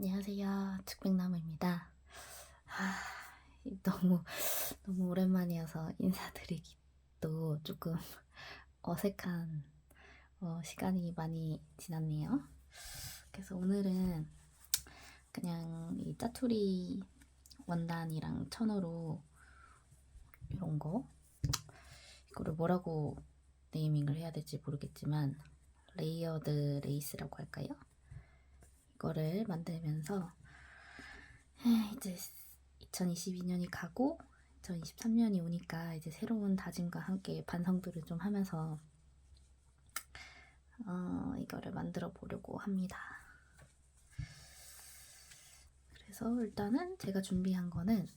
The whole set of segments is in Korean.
안녕하세요. 측백나무입니다. 아, 너무 오랜만이어서 인사드리기도 조금 어색한 시간이 많이 지났네요. 그래서 오늘은 그냥 이 짜투리 원단이랑 천으로 이런 이거를 뭐라고 네이밍을 해야 될지 모르겠지만 레이어드 레이스라고 할까요? 이거를 만들면서 이제 2022년이 가고 2023년이 오니까 이제 새로운 다짐과 함께 반성들을 좀 하면서 이거를 만들어 보려고 합니다. 그래서 일단은 제가 준비한 거는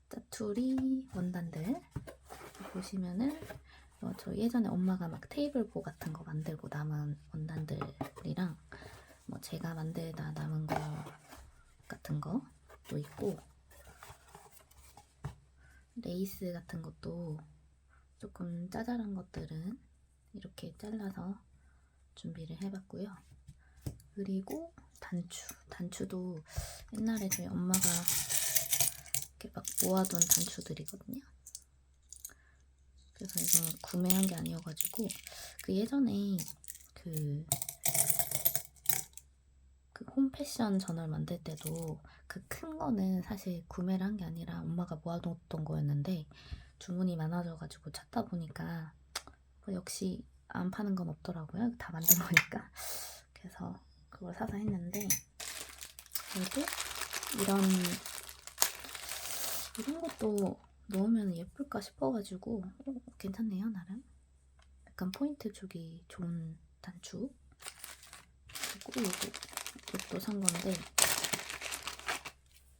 짜투리 원단들 보시면은 저 예전에 엄마가 막 테이블보 같은 거 만들고 남은 원단들이랑 제가 만들다 남은 거 같은 것도 있고, 레이스 같은 것도 조금 짜잘한 것들은 이렇게 잘라서 준비를 해봤고요. 그리고 단추도 옛날에 저희 엄마가 이렇게 막 모아둔 단추들이거든요. 그래서 이거는 구매한 게 아니어가지고 그 예전에 그 홈패션 저널 만들 때도 그 큰 거는 사실 구매를 한 게 아니라 엄마가 모아뒀던 거였는데 주문이 많아져가지고 찾다 보니까 역시 안 파는 건 없더라고요. 다 만든 거니까. 그래서 그걸 사서 했는데 그리고 이런 것도 넣으면 예쁠까 싶어가지고 괜찮네요, 나름. 약간 포인트 주기 좋은 단추. 그리고 이것도 산 건데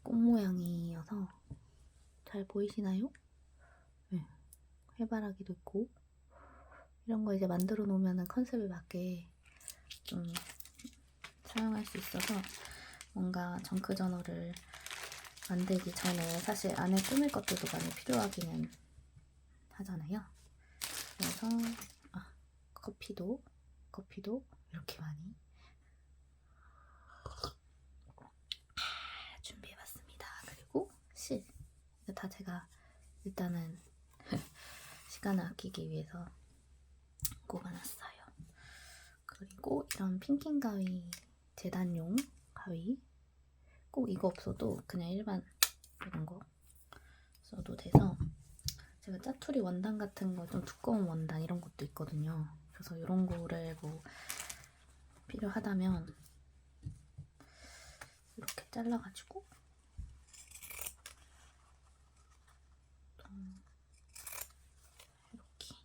꽃 모양이어서 잘 보이시나요? 네. 해바라기도 있고 이런 거 이제 만들어 놓으면 컨셉에 맞게 좀 사용할 수 있어서 뭔가 정크 저널을 만들기 전에 사실 안에 꾸밀 것들도 많이 필요하기는 하잖아요. 그래서 커피도 이렇게 많이 준비해봤습니다. 그리고 실 이거 다 제가 일단은 시간을 아끼기 위해서 꼽아놨어요. 그리고 이런 핑킹 가위, 재단용 가위, 꼭 이거 없어도 그냥 일반 이런 거 써도 돼서, 제가 짜투리 원단 같은 거 좀 두꺼운 원단 이런 것도 있거든요. 그래서 이런 거를 필요하다면 이렇게 잘라가지고 이렇게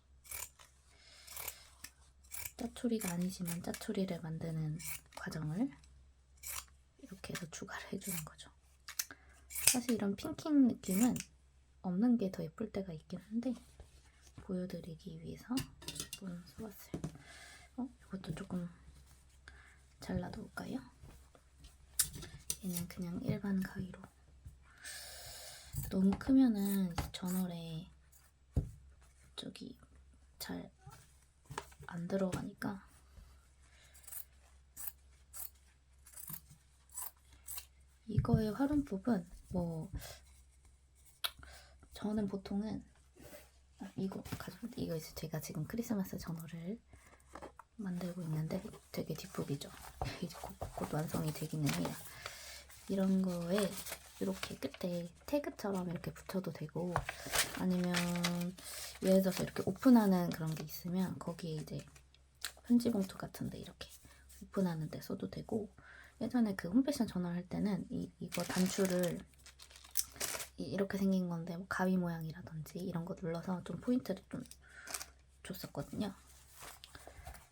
짜투리가 아니지만 짜투리를 만드는 과정을 이렇게 해서 추가를 해주는 거죠. 사실 이런 핑킹 느낌은 없는 게 더 예쁠 때가 있긴 한데 보여드리기 위해서 한번 써봤어요. 이것도 조금 잘라놓을까요? 얘는 그냥 일반 가위로. 너무 크면은 저널에 잘 안 들어가니까 이거의 활용법은 저는 보통은 이거 이제 제가 지금 크리스마스 저널을 만들고 있는데 되게 뒷부비죠. 이제 곧 완성이 되기는 해요. 이런 거에 이렇게 끝에 태그처럼 이렇게 붙여도 되고, 아니면 예를 들어서 이렇게 오픈하는 그런 게 있으면 거기에 이제 편지 봉투 같은데 이렇게 오픈하는 데 써도 되고, 예전에 그 홈패션 저널 할 때는 이거 단추를 이렇게 생긴 건데 가위 모양이라든지 이런 거 눌러서 좀 포인트를 좀 줬었거든요.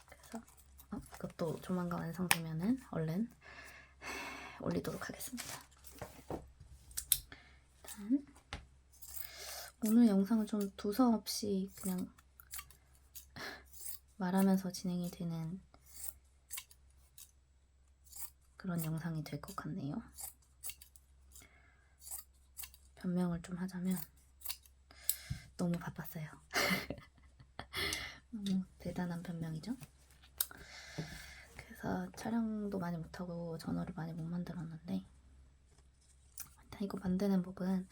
그래서 이것도 조만간 완성되면은 얼른 올리도록 하겠습니다. 일단 오늘 영상은 좀 두서없이 그냥 말하면서 진행이 되는 그런 영상이 될 것 같네요. 변명을 좀 하자면 너무 바빴어요. 너무 대단한 변명이죠. 그래서 촬영도 많이 못하고 전어를 많이 못 만들었는데, 일단 이거 만드는 법은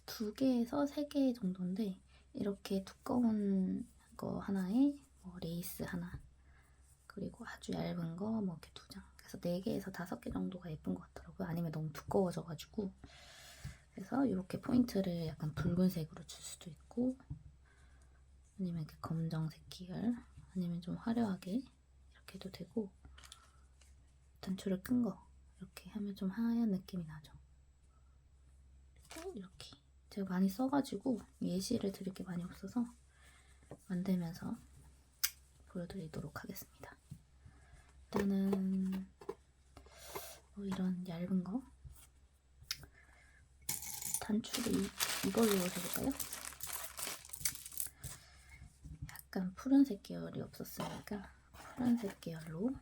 2개에서 3개 정도인데, 이렇게 두꺼운 거 하나에 뭐 레이스 하나, 그리고 아주 얇은 거 뭐 이렇게 2장, 그래서 4개에서 5개 정도가 예쁜 것 같더라고요. 아니면 너무 두꺼워져가지고. 그래서 이렇게 포인트를 약간 붉은색으로 줄 수도 있고, 아니면 이렇게 검정색 계열, 아니면 좀 화려하게 이렇게 해도 되고, 단추를 끈 거 이렇게 하면 좀 하얀 느낌이 나죠. 그리고 이렇게 제가 많이 써가지고 예시를 드릴 게 많이 없어서 만들면서 보여드리도록 하겠습니다. 일단은 뭐 이런 얇은 거 단추를 이걸로 해볼까요? 약간 푸른색 계열이 없었으니까 푸른색 계열로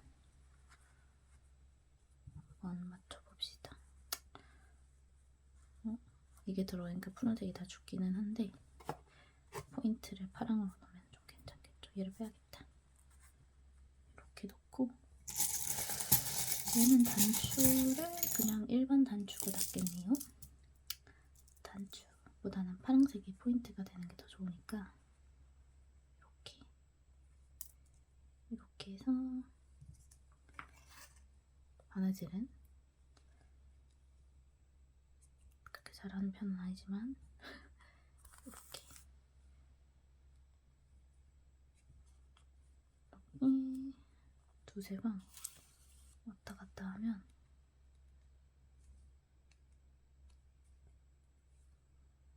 한번 맞춰봅시다. 이게 들어오니까 푸른색이 다 죽기는 한데 포인트를 파랑으로 넣으면 좀 괜찮겠죠. 얘를 빼야겠다. 이렇게 넣고, 얘는 단추를 그냥 일반 단추가 낫겠네요. 단추보다는 파란색이 포인트가 되는 게 더 좋으니까 이렇게 해서, 바느질은 그렇게 잘하는 편은 아니지만 이렇게 두세 번 왔다 갔다 하면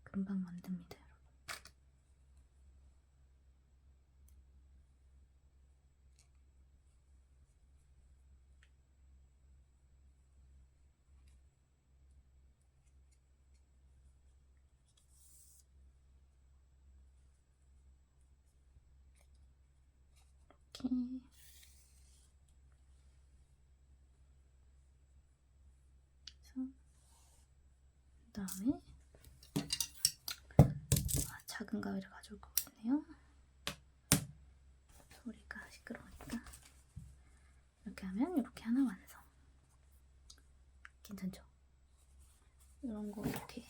금방 만듭니다, 여러분. 이렇게 해서 그다음에 작은 가위를 가져올 거거든요. 소리가 시끄러우니까 이렇게 하면 이렇게 하나 완성. 괜찮죠? 이런 거 이렇게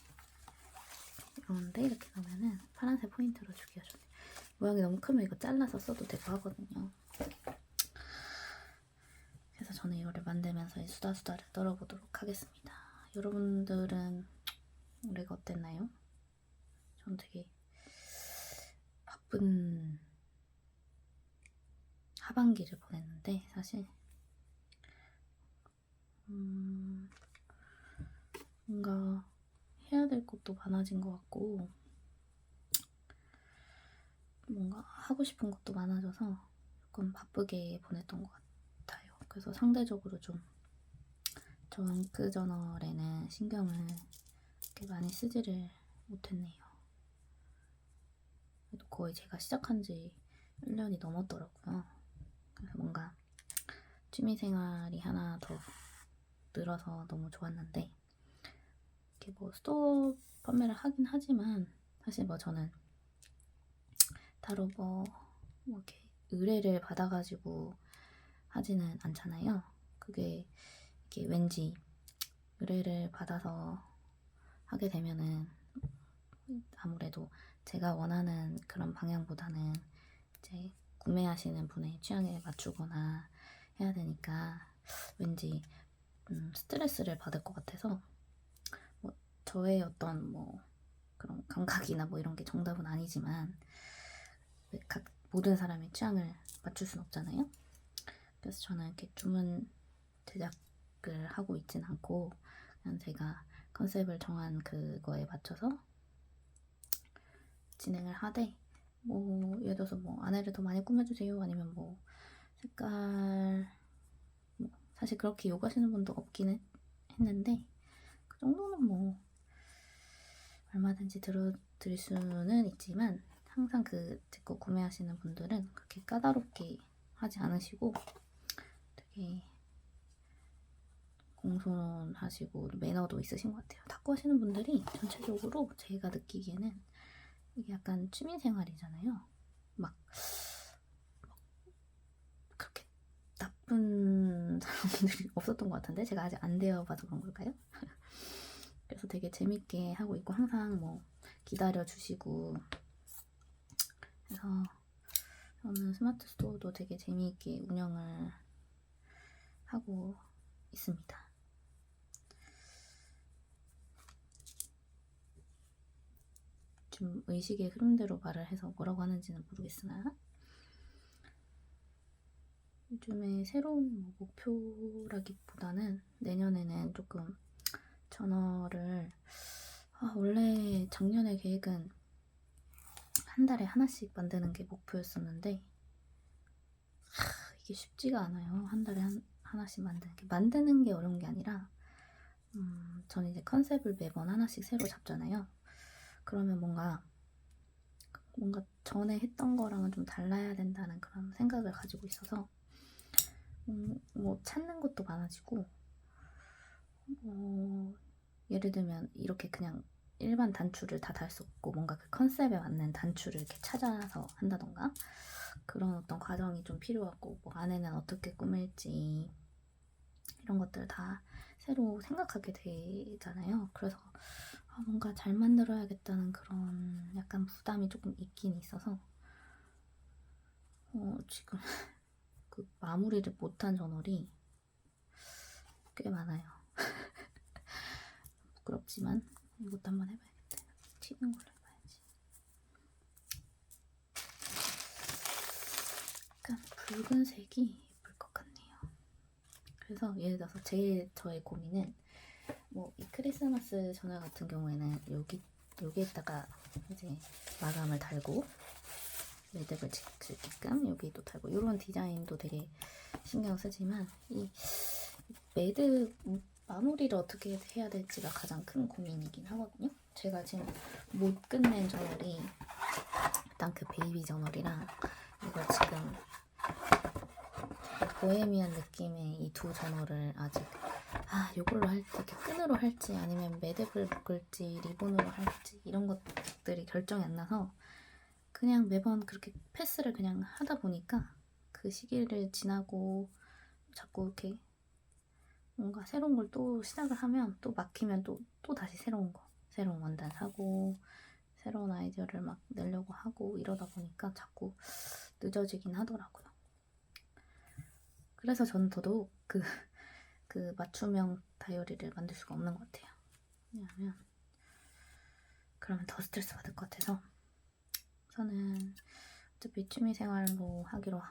이런데 이렇게 넣으면은 파란색 포인트로 주기가 좋네요. 모양이 너무 크면 이거 잘라서 써도 되고 하거든요. 그래서 저는 이거를 만들면서 수다수다를 떨어보도록 하겠습니다. 여러분들은 올해가 어땠나요? 전 되게 바쁜 하반기를 보냈는데, 사실 뭔가 해야 될 것도 많아진 것 같고, 뭔가 하고 싶은 것도 많아져서 조금 바쁘게 보냈던 것 같아요. 그래서 상대적으로 좀 저잉크 저널에는 신경을 그렇게 많이 쓰지를 못했네요. 그래도 거의 제가 시작한 지 1년이 넘었더라고요. 그래서 뭔가 취미생활이 하나 더 늘어서 너무 좋았는데, 이렇게 뭐 스토어 판매를 하긴 하지만 사실 뭐 저는 따로 뭐 이렇게 의뢰를 받아가지고 하지는 않잖아요. 그게 이게 왠지 의뢰를 받아서 하게 되면은 아무래도 제가 원하는 그런 방향보다는 이제 구매하시는 분의 취향에 맞추거나 해야 되니까 왠지 스트레스를 받을 것 같아서, 뭐 저의 어떤 뭐 그런 감각이나 뭐 이런 게 정답은 아니지만 각 모든 사람의 취향을 맞출 순 없잖아요. 그래서 저는 이렇게 주문 제작을 하고 있진 않고 그냥 제가 컨셉을 정한 그거에 맞춰서 진행을 하되, 뭐 예를 들어서 뭐 안에를 더 많이 꾸며주세요, 아니면 뭐 색깔, 뭐 사실 그렇게 요구하시는 분도 없기는 했는데 그 정도는 뭐 얼마든지 들어드릴 수는 있지만, 항상 그 제 거 구매하시는 분들은 그렇게 까다롭게 하지 않으시고 되게 공손하시고 매너도 있으신 것 같아요. 탁구 하시는 분들이 전체적으로 제가 느끼기에는 이게 약간 취미생활이잖아요. 막 그렇게 나쁜 사람 분들이 없었던 것 같은데 제가 아직 안 되어봐서 그런 걸까요? 그래서 되게 재밌게 하고 있고 항상 뭐 기다려 주시고 그래서 저는 스마트 스토어도 되게 재미있게 운영을 하고 있습니다. 좀 의식의 흐름대로 말을 해서 뭐라고 하는지는 모르겠으나 요즘에 새로운 목표라기보다는 내년에는 조금 저널을 원래 작년에 계획은 한 달에 하나씩 만드는 게 목표였었는데 이게 쉽지가 않아요. 한 달에 하나씩 만드는 게 어려운 게 아니라 저는 이제 컨셉을 매번 하나씩 새로 잡잖아요. 그러면 뭔가 전에 했던 거랑은 좀 달라야 된다는 그런 생각을 가지고 있어서 뭐 찾는 것도 많아지고 예를 들면 이렇게 그냥 일반 단추를 다 달 수 없고 뭔가 그 컨셉에 맞는 단추를 이렇게 찾아서 한다던가 그런 어떤 과정이 좀 필요하고 뭐 안에는 어떻게 꾸밀지 이런 것들 다 새로 생각하게 되잖아요. 그래서 뭔가 잘 만들어야겠다는 그런 약간 부담이 조금 있긴 있어서 지금 그 마무리를 못한 저널이 꽤 많아요. 부끄럽지만 이것도 한번 해봐야겠다. 튀는 걸로 해봐야지. 약간 붉은색이 예쁠 것 같네요. 그래서 예를 들어서 저의 고민은 뭐 이 크리스마스 전화 같은 경우에는 여기에다가 이제 마감을 달고 매듭을 칠 수 있게끔 여기도 달고 이런 디자인도 되게 신경 쓰지만 이 매듭 마무리를 어떻게 해야 될지가 가장 큰 고민이긴 하거든요. 제가 지금 못 끝낸 저널이 일단 그 베이비 저널이랑 이걸 지금 보헤미안 느낌의 이 두 저널을 아직 이걸로 할지 이렇게 끈으로 할지 아니면 매듭을 묶을지 리본으로 할지 이런 것들이 결정이 안 나서 그냥 매번 그렇게 패스를 그냥 하다 보니까 그 시기를 지나고 자꾸 이렇게 뭔가 새로운 걸 또 시작을 하면 또 막히면 또 다시 새로운 원단 사고 새로운 아이디어를 막 내려고 하고 이러다 보니까 자꾸 늦어지긴 하더라고요. 그래서 저는 더더욱 그 맞춤형 다이어리를 만들 수가 없는 것 같아요. 왜냐하면 그러면 더 스트레스 받을 것 같아서 저는 어차피 취미생활로 하기로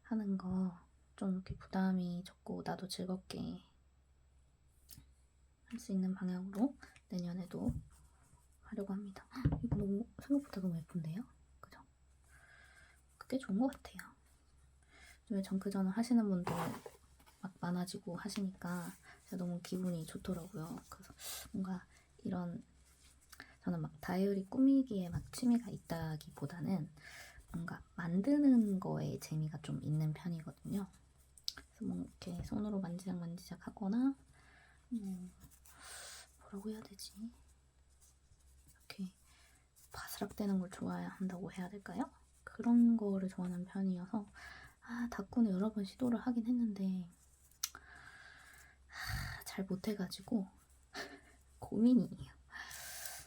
하는 거 좀 이렇게 부담이 적고 나도 즐겁게 할 수 있는 방향으로 내년에도 하려고 합니다. 이거 생각보다 너무 예쁜데요? 그죠? 그게 좋은 것 같아요. 요즘에 정크전을 하시는 분도 막 많아지고 하시니까 제가 너무 기분이 좋더라고요. 그래서 뭔가 이런 저는 막 다이어리 꾸미기에 막 취미가 있다기보다는 뭔가 만드는 거에 재미가 좀 있는 편이거든요. 그래서 뭐 이렇게 손으로 만지작 하거나 뭐라고 해야 되지? 이렇게 바스락대는 걸 좋아한다고 해야 될까요? 그런 거를 좋아하는 편이어서 다꾸는 여러 번 시도를 하긴 했는데 잘 못해가지고 고민이에요.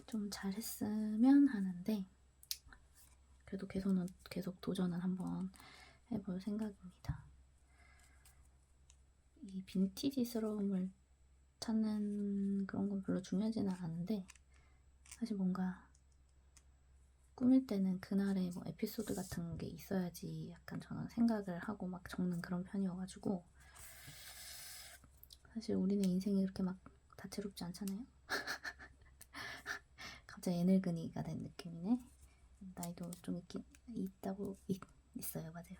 좀 잘했으면 하는데 그래도 계속 도전은 한번 해볼 생각입니다. 이 빈티지스러움을 찾는 그런 건 별로 중요하지는 않은데 사실 뭔가 꾸밀 때는 그날의 뭐 에피소드 같은 게 있어야지 약간 저는 생각을 하고 막 적는 그런 편이어가지고 사실 우리는 인생이 그렇게 막 다채롭지 않잖아요. 갑자기 애늙은이가 된 느낌이네. 나이도 좀 있어요. 맞아요.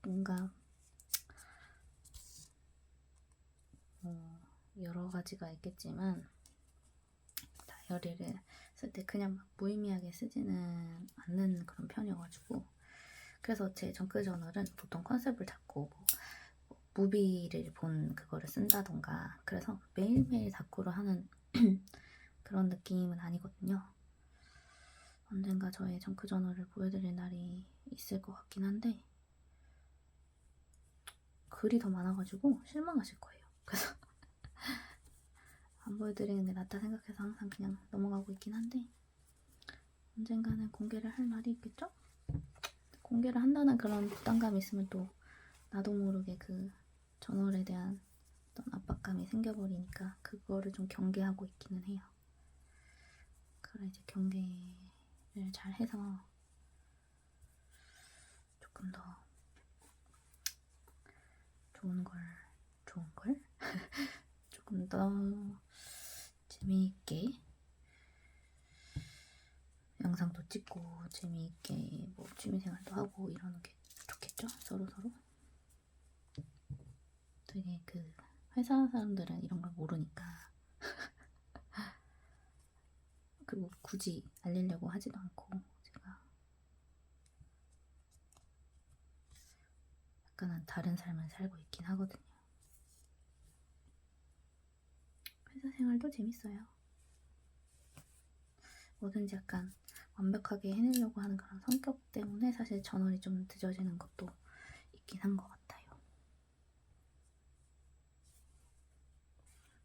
뭔가 여러 가지가 있겠지만 다이어리를 쓸 때 그냥 막 무의미하게 쓰지는 않는 그런 편이어가지고 그래서 제 정크 저널은 보통 컨셉을 잡고 뭐 무비를 본 그거를 쓴다던가 그래서 매일매일 다꾸를 하는 그런 느낌은 아니거든요. 언젠가 저의 정크 저널을 보여드릴 날이 있을 것 같긴 한데 글이 더 많아가지고 실망하실 거예요. 그래서 안 보여드리는 게 낫다 생각해서 항상 그냥 넘어가고 있긴 한데, 언젠가는 공개를 할 날이 있겠죠? 공개를 한다는 그런 부담감이 있으면 또 나도 모르게 그 저널에 대한 어떤 압박감이 생겨버리니까 그거를 좀 경계하고 있기는 해요. 그걸 이제 경계를 잘 해서 조금 더 좋은 걸 조금 더 재미있게 영상도 찍고 재미있게 뭐 취미생활도 하고 이러는 게 좋겠죠? 서로서로. 되게 그 회사 사람들은 이런 걸 모르니까 그리고 굳이 알리려고 하지도 않고 제가 약간은 다른 삶을 살고 있긴 하거든요. 회사 생활도 재밌어요. 뭐든지 약간 완벽하게 해내려고 하는 그런 성격 때문에 사실 전원이 좀 늦어지는 것도 있긴 한 것 같아요.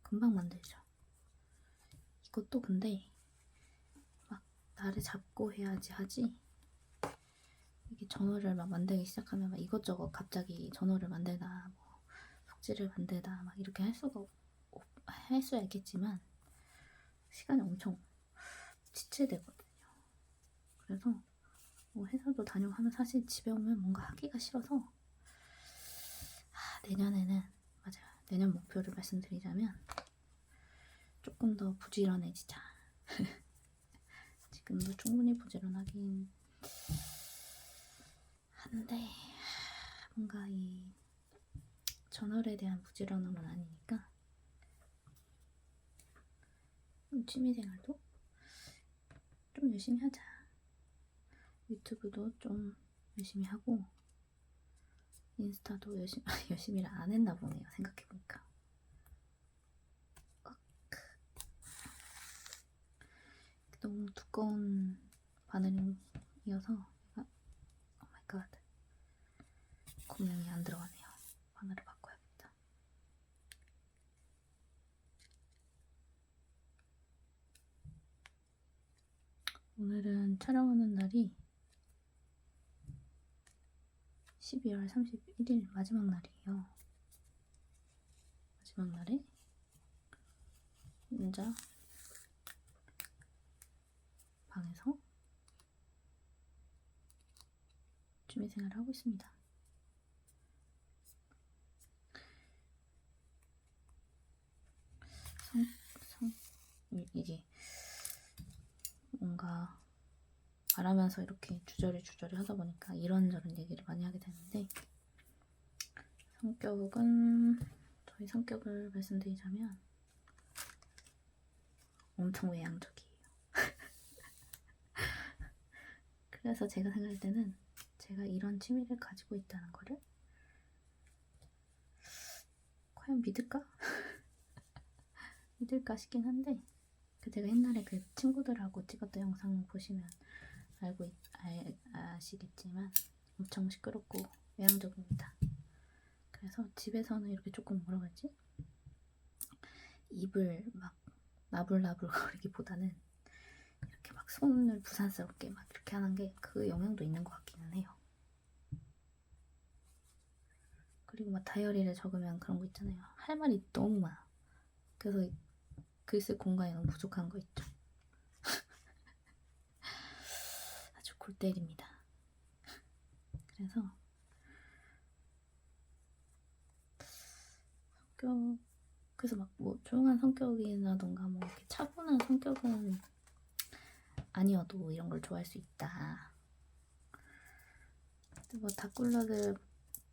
금방 만들죠. 이것도 근데 막 나를 잡고 해야지 하지, 이게 전어를 막 만들기 시작하면 막 이것저것 갑자기 전어를 만들다 뭐 숙지를 만들다 막 이렇게 할 수야 있겠지만 시간이 엄청 지체되거든요. 그래서 뭐 회사도 다니고 하면 사실 집에 오면 뭔가 하기가 싫어서, 내년에는, 맞아요, 내년 목표를 말씀드리자면 조금 더 부지런해지자. 지금도 충분히 부지런하긴 한데 뭔가 이 저널에 대한 부지런함은 아니니까 취미생활도 좀 열심히 하자. 유튜브도 좀 열심히 하고 인스타도 열심히를 안 했나 보네요, 생각해보니까. 너무 두꺼운 바늘이어서 얘가, 오마이갓, 고명이 안 들어가네요. 바늘을 바꿔야겠다. 오늘은 촬영하는 날이 12월 31일 마지막 날이에요. 마지막 날에 혼자 방에서 취미생활을 하고 있습니다. 이게 뭔가 말하면서 이렇게 주저리 하다 보니까 이런저런 얘기를 많이 하게 되는데, 저희 성격을 말씀드리자면 엄청 외향적이에요. 그래서 제가 생각할 때는 제가 이런 취미를 가지고 있다는 거를 과연 믿을까? 믿을까 싶긴 한데, 제가 옛날에 그 친구들하고 찍었던 영상 보시면 아시겠지만 엄청 시끄럽고 외향적입니다. 그래서 집에서는 이렇게 조금 뭐라고 하지? 입을 막 나불나불 거리기보다는 이렇게 막 손을 부산스럽게 막 이렇게 하는 게 그 영향도 있는 것 같기는 해요. 그리고 막 다이어리를 적으면 그런 거 있잖아요. 할 말이 너무 많아. 그래서 글 쓸 공간이 너무 부족한 거 있죠. 아주 골 때립니다. 그래서 막 뭐 조용한 성격이라던가 뭐 이렇게 차분한 성격은 아니어도 이런 걸 좋아할 수 있다. 뭐 닭굴러들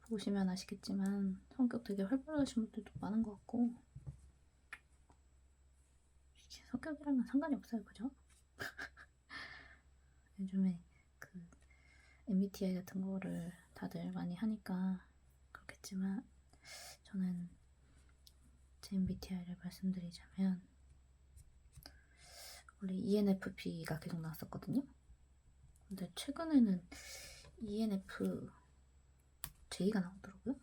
보시면 아시겠지만 성격 되게 활발하신 분들도 많은 것 같고, 성격이랑은 상관이 없어요, 그죠? 요즘에 그 MBTI 같은 거를 다들 많이 하니까 그렇겠지만 저는 제 MBTI를 말씀드리자면 원래 ENFP가 계속 나왔었거든요. 근데 최근에는 ENFJ가 나오더라고요.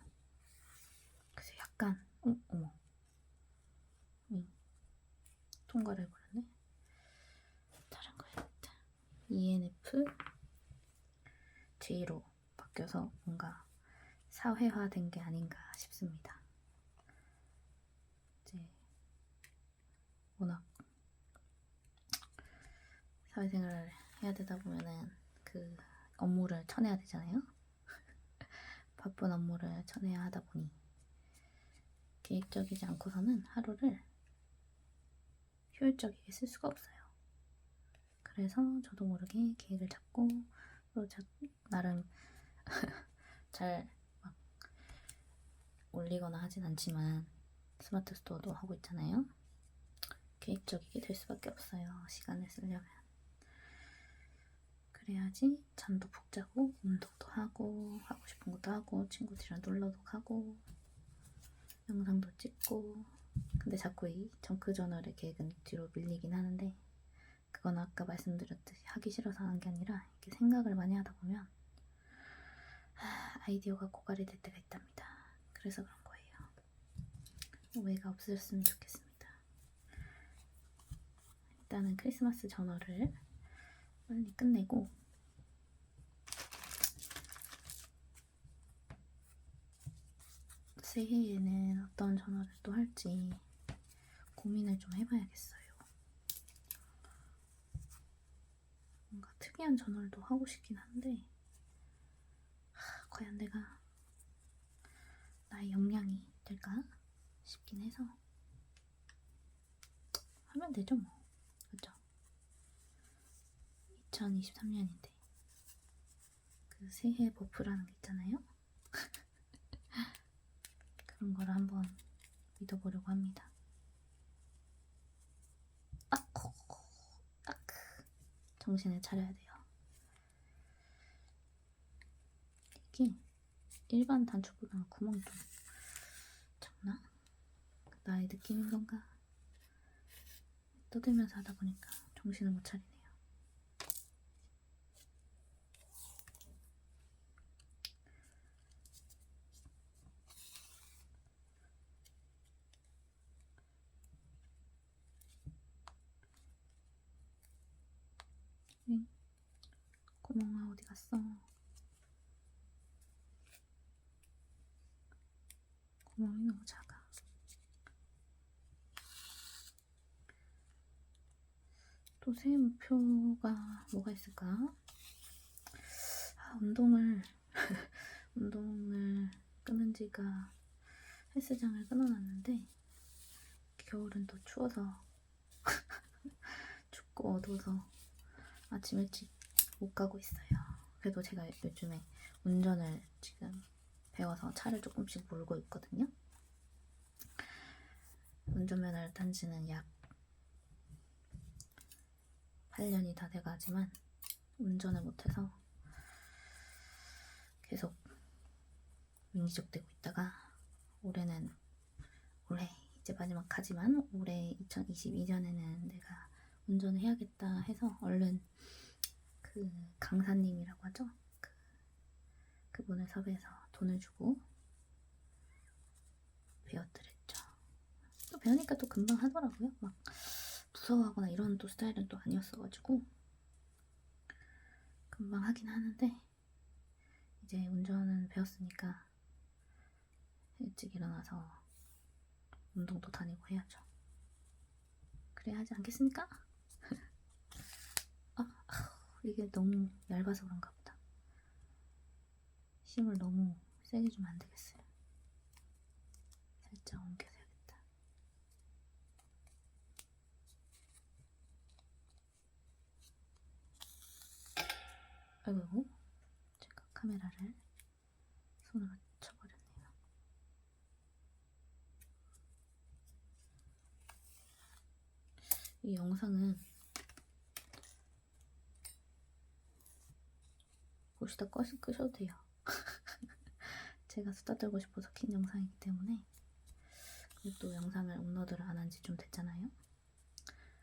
약간 어머 통과를 해버렸네. 다른 거 해야겠다. ENF J로 바뀌어서 뭔가 사회화된 게 아닌가 싶습니다. 이제 워낙 사회생활을 해야 되다 보면은 그 업무를 쳐내야 되잖아요. 바쁜 업무를 쳐내야 하다 보니 계획적이지 않고서는 하루를 효율적이게 쓸 수가 없어요. 그래서 저도 모르게 계획을 잡고 또 나름 잘 막 올리거나 하진 않지만 스마트 스토어도 하고 있잖아요. 계획적이게 될 수밖에 없어요. 시간을 쓰려면. 그래야지 잠도 푹 자고 운동도 하고 하고 싶은 것도 하고 친구들이랑 놀러도 가고 영상도 찍고. 근데 자꾸 이 정크 저널의 계획은 뒤로 밀리긴 하는데 그건 아까 말씀드렸듯이 하기 싫어서 하는 게 아니라 이렇게 생각을 많이 하다 보면 아이디어가 고갈이 될 때가 있답니다. 그래서 그런 거예요. 오해가 없으셨으면 좋겠습니다. 일단은 크리스마스 저널을 빨리 끝내고 새해에는 어떤 저널을 또 할지 고민을 좀 해봐야겠어요. 뭔가 특이한 저널도 하고 싶긴 한데 과연 내가 나의 역량이 될까 싶긴 해서 하면 되죠 뭐. 그쵸? 2023년인데 그 새해 버프라는 게 있잖아요. 그런 걸 한번 믿어보려고 합니다. 정신을 차려야 돼요. 이게 일반 단추보다는 구멍이 좀 작나? 나의 느낌인 건가? 떠들면서 하다 보니까 정신을 못 차리네요. 응? 구멍아 어디 갔어? 구멍이 너무 작아. 또 새해 목표가 뭐가 있을까? 운동을 끊은 지가 헬스장을 끊어놨는데 겨울은 또 추워서 춥고 어두워서 아침 일찍 못 가고 있어요. 그래도 제가 요즘에 운전을 지금 배워서 차를 조금씩 몰고 있거든요. 운전면허를 딴 지는 약 8년이 다 돼가지만 운전을 못해서 계속 윙시족되고 있다가 올해 이제 마지막 하지만 올해 2022년에는 내가 운전을 해야겠다 해서 얼른 그 강사님이라고 하죠. 그분을 섭외해서 돈을 주고 배워드렸죠. 또 배우니까 또 금방 하더라고요. 막 무서워하거나 이런 또 스타일은 또 아니었어가지고 금방 하긴 하는데 이제 운전은 배웠으니까 일찍 일어나서 운동도 다니고 해야죠. 그래야 하지 않겠습니까? 이게 너무 얇아서 그런가 보다. 힘을 너무 세게 주면 안 되겠어요. 살짝 옮겨서 해야겠다. 아이고, 제가 카메라를 손으로 쳐버렸네요. 이 영상은 보시다 끄셔도 돼요. 제가 수다 떨고 싶어서 킨 영상이기 때문에. 그리고 또 영상을 업로드를 안 한 지 좀 됐잖아요.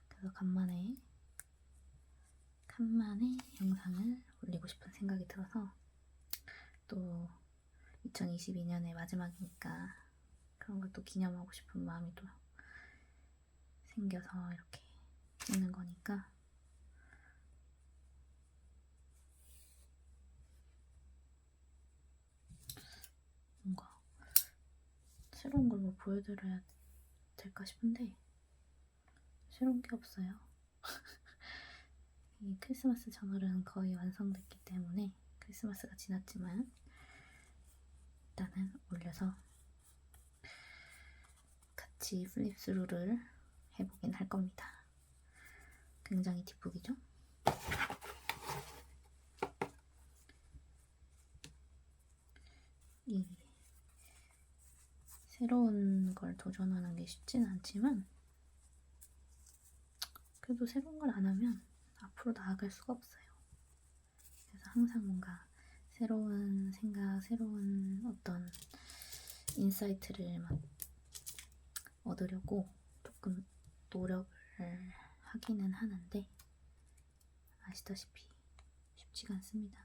그래서 간만에 영상을 올리고 싶은 생각이 들어서 또 2022년의 마지막이니까 그런 걸 또 기념하고 싶은 마음이 또 생겨서 이렇게 찍는 거니까. 뭔가 새로운 걸 뭐 보여드려야 될까 싶은데 새로운 게 없어요. 이 크리스마스 저널은 거의 완성됐기 때문에 크리스마스가 지났지만 일단은 올려서 같이 플립스루를 해보긴 할 겁니다. 굉장히 뒷북이죠? 이 새로운 걸 도전하는 게 쉽지는 않지만 그래도 새로운 걸 안 하면 앞으로 나아갈 수가 없어요. 그래서 항상 뭔가 새로운 생각, 새로운 어떤 인사이트를 막 얻으려고 조금 노력을 하기는 하는데 아시다시피 쉽지가 않습니다.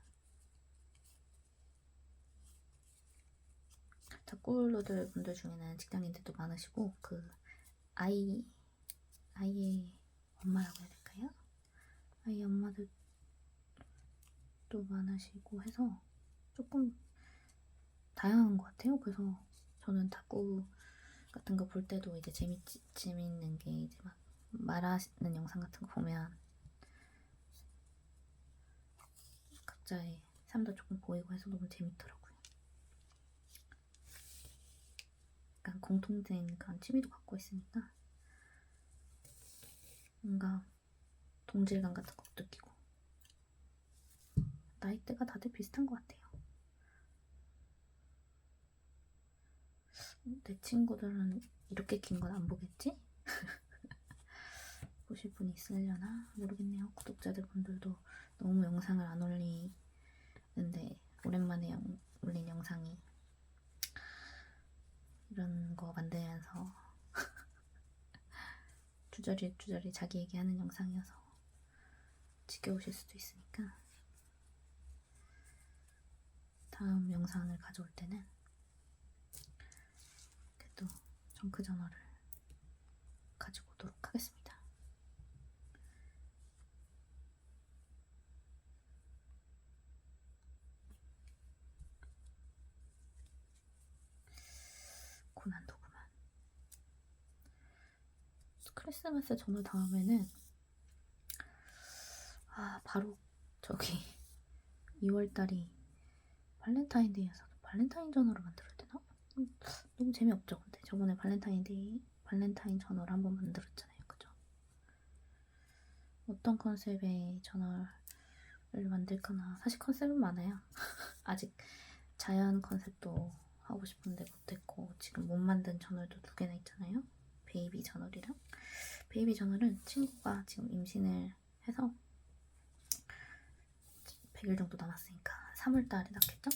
닭굴러들 분들 중에는 직장인들도 많으시고 아이의 엄마라고 해야 될까요? 아이 엄마들도 많으시고 해서 조금 다양한 것 같아요. 그래서 저는 닭구 같은 거 볼 때도 이제 재밌는 게 이제 막 말하는 영상 같은 거 보면 각자의 삶도 조금 보이고 해서 너무 재밌더라고요. 약간 공통된 그런 취미도 갖고 있으니까 뭔가 동질감 같은 것도 느끼고 나이대가 다들 비슷한 것 같아요. 내 친구들은 이렇게 긴 건 안 보겠지? 보실 분이 있으려나 모르겠네요. 구독자들 분들도 너무 영상을 안 올리는데 오랜만에 올린 영상이 이런 거 만들면서 주저리 자기 얘기하는 영상이어서 지겨우실 수도 있으니까 다음 영상을 가져올 때는 또 정크 저널을 가지고 오도록 하겠습니다. 고난도구만. 크리스마스 전후 다음에는 바로 저기 2월달이 발렌타인데이여서 발렌타인 전화를 만들어야 되나? 너무 재미없죠. 근데 저번에 발렌타인 전화를 한번 만들었잖아요. 그죠? 어떤 컨셉의 전화를 만들까나. 사실 컨셉은 많아요. 아직 자연 컨셉도 하고 싶은데 못했고 지금 못 만든 저널도 2개나 있잖아요. 베이비 저널이랑. 베이비 저널은 친구가 지금 임신을 해서 100일 정도 남았으니까 3월달에 낳겠죠?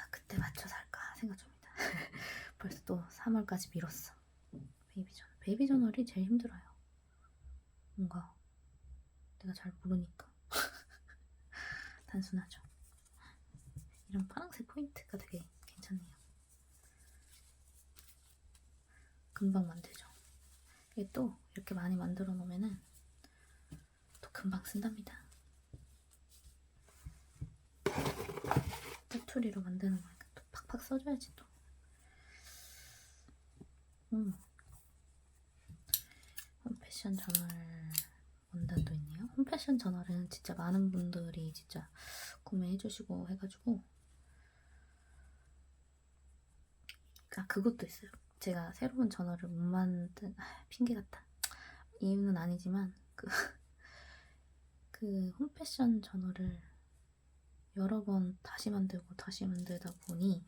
그때 맞춰서 할까 생각 중입니다. 벌써 또 3월까지 미뤘어. 베이비 저널. 베이비 저널이 제일 힘들어요. 뭔가 내가 잘 모르니까. 단순하죠. 이런 파란색 포인트가 되게 괜찮네요. 금방 만들죠. 이게 또 이렇게 많이 만들어 놓으면은 또 금방 쓴답니다. 짜투리로 만드는 거니까 또 팍팍 써줘야지 또. 홈패션 저널 원단도 있네요. 홈패션 저널은 진짜 많은 분들이 진짜 구매해주시고 해가지고 그것도 있어요. 제가 새로운 저널을 못 만든 핑계 같다. 이유는 아니지만 그 홈패션 저널을 여러 번 다시 만들고 다시 만들다 보니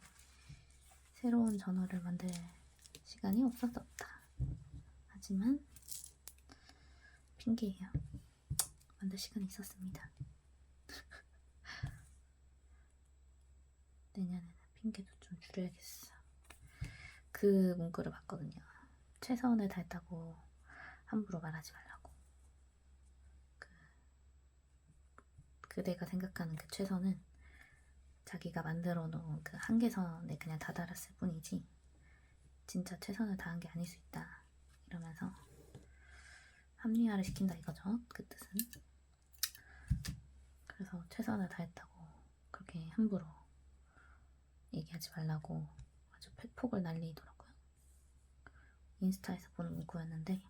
새로운 저널을 만들 시간이 없었다. 하지만 핑계예요. 만들 시간이 있었습니다. 내년에는 핑계도 좀 줄여야겠어. 그 문구를 봤거든요. 최선을 다했다고 함부로 말하지 말라고. 그대가 생각하는 그 최선은 자기가 만들어 놓은 그 한계선에 그냥 다다랐을 뿐이지 진짜 최선을 다한 게 아닐 수 있다 이러면서 합리화를 시킨다 이거죠. 그 뜻은. 그래서 최선을 다했다고 그렇게 함부로 얘기하지 말라고 아주 팩폭을 날리더라고요. 인스타에서 본 문구였는데,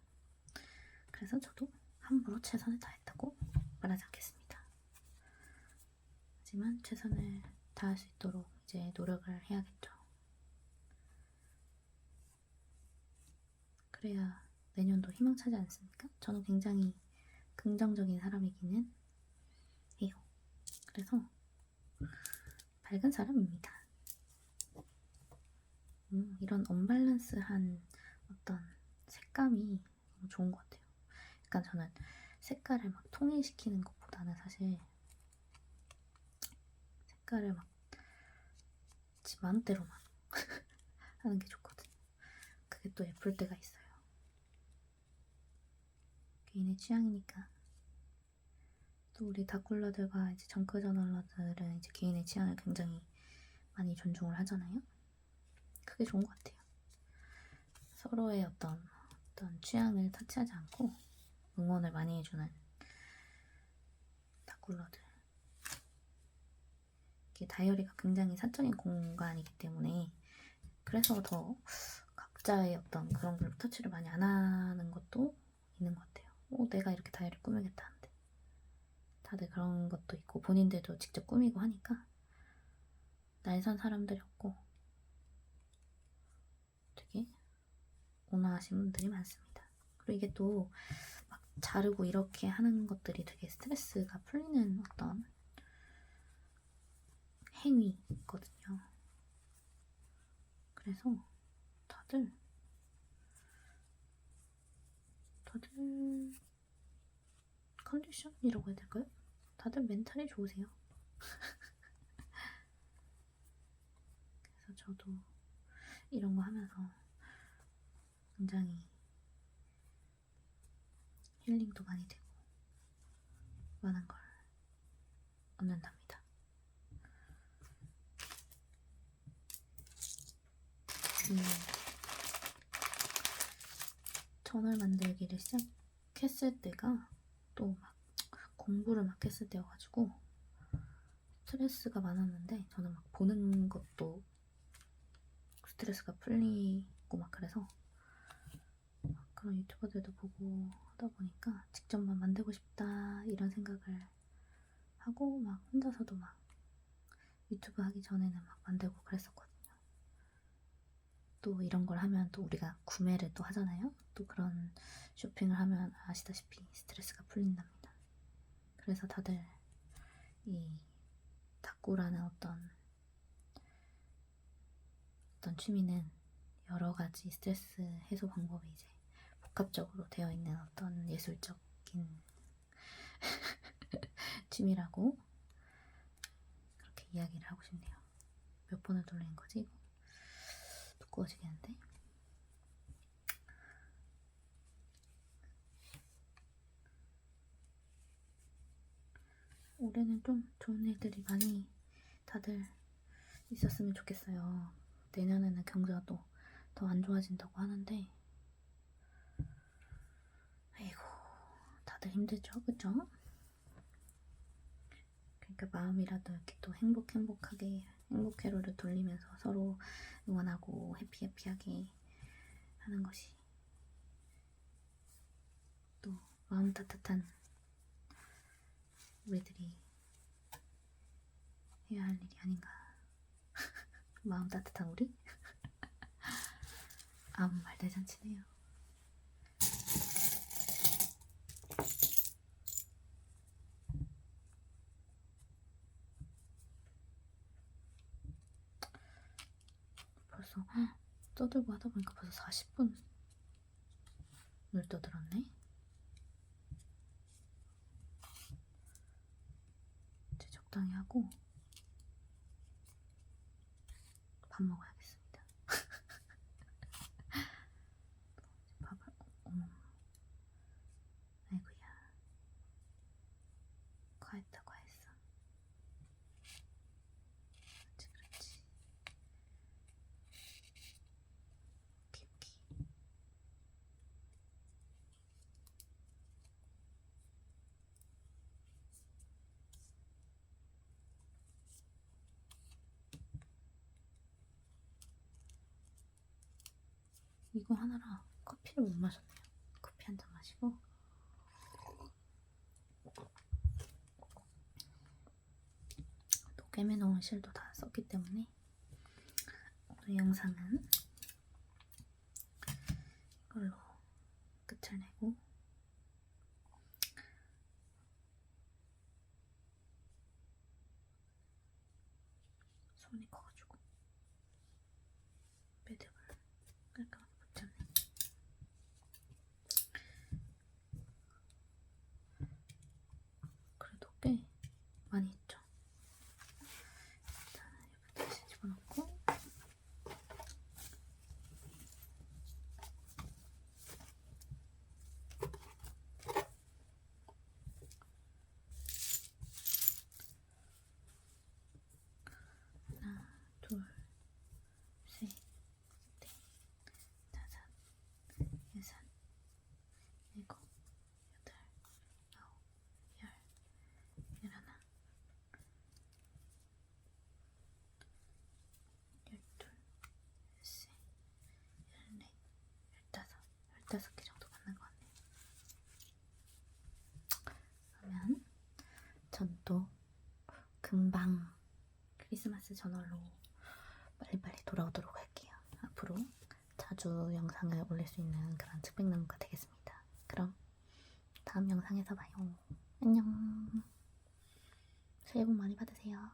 그래서 저도 함부로 최선을 다했다고 말하지 않겠습니다. 하지만 최선을 다할 수 있도록 이제 노력을 해야겠죠. 그래야 내년도 희망차지 않습니까? 저는 굉장히 긍정적인 사람이기는 해요. 그래서 밝은 사람입니다. 이런 언밸런스한 어떤 색감이 너무 좋은 것 같아요. 약간 저는 색깔을 막 통일시키는 것보다는 사실 색깔을 막 지 마음대로 막 하는 게 좋거든요. 그게 또 예쁠 때가 있어요. 개인의 취향이니까. 또 우리 다쿨러들과 이제 정크 저널러들은 이제 개인의 취향을 굉장히 많이 존중을 하잖아요. 그게 좋은 것 같아요. 서로의 어떤 취향을 타치하지 않고 응원을 많이 해주는 다쿨러들. 이게 다이어리가 굉장히 사적인 공간이기 때문에 그래서 더 각자의 어떤 그런 걸 터치를 많이 안 하는 것도 있는 것 같아요. 내가 이렇게 다이어리 꾸미겠다 하는데 다들 그런 것도 있고 본인들도 직접 꾸미고 하니까 날선 사람들이 없고 되게 온화하신 분들이 많습니다. 그리고 이게 또 막 자르고 이렇게 하는 것들이 되게 스트레스가 풀리는 어떤 행위거든요. 그래서 다들 컨디션이라고 해야 될까요? 다들 멘탈이 좋으세요. 그래서 저도 이런 거 하면서 굉장히 힐링도 많이 되고 많은 걸 얻는답니다. 저널 만들기를 시작했을 때가 또 막 공부를 막 했을 때여가지고 스트레스가 많았는데 저는 막 보는 것도 스트레스가 풀리고 막 그래서 막 그런 유튜버들도 보고 하다 보니까 직접만 만들고 싶다 이런 생각을 하고 막 혼자서도 막 유튜브 하기 전에는 막 만들고 그랬었거든요. 또 이런 걸 하면 또 우리가 구매를 또 하잖아요. 또 그런 쇼핑을 하면 아시다시피 스트레스가 풀린답니다. 그래서 다들 이 다꾸라는 어떤 취미는 여러 가지 스트레스 해소 방법이 이제 복합적으로 되어 있는 어떤 예술적인 취미라고 그렇게 이야기를 하고 싶네요. 몇 번을 돌리는 거지 이거? 두꺼워지겠는데? 올해는 좀 좋은 일들이 많이 다들 있었으면 좋겠어요. 내년에는 경제가 또 더 안 좋아진다고 하는데 아이고 다들 힘들죠, 그쵸? 그러니까 마음이라도 이렇게 또 행복하게 행복회로를 돌리면서 서로 응원하고 해피하게 하는 것이 또 마음 따뜻한 우리들이 해야 할 일이 아닌가. 마음 따뜻한 우리? 아무 말 대잔치네요. 벌써 떠들고 하다 보니까 벌써 40분을 떠들었네. 이제 적당히 하고 밥 먹어야겠습니다. 밥을 어머 아이고야 과했어. 그렇지. 이거 하나라 커피를 못 마셨네요. 커피 한 잔 마시고 도깨매 놓은 실도 다 썼기 때문에 오늘 영상은 이걸로 끝을 내고 손이 커가지고 매듭을 깔끔하게 붙였네. 그래도 꽤 많이 했죠. 일단 이렇게 다시 집어넣고 하나, 둘, 셋, 넷, 다섯, 여섯, 일곱, 여덟, 아홉, 열, 열하나, 열둘, 열셋, 열넷, 열다섯, 15개 정도 맞는 것 같네요. 그러면 전 또 금방 크리스마스 전월로 빨리빨리 돌아오도록 할게요. 앞으로 자주 영상을 올릴 수 있는 그런 측백나무가 되겠습니다. 그럼 다음 영상에서 봐요. 안녕. 새해 복 많이 받으세요.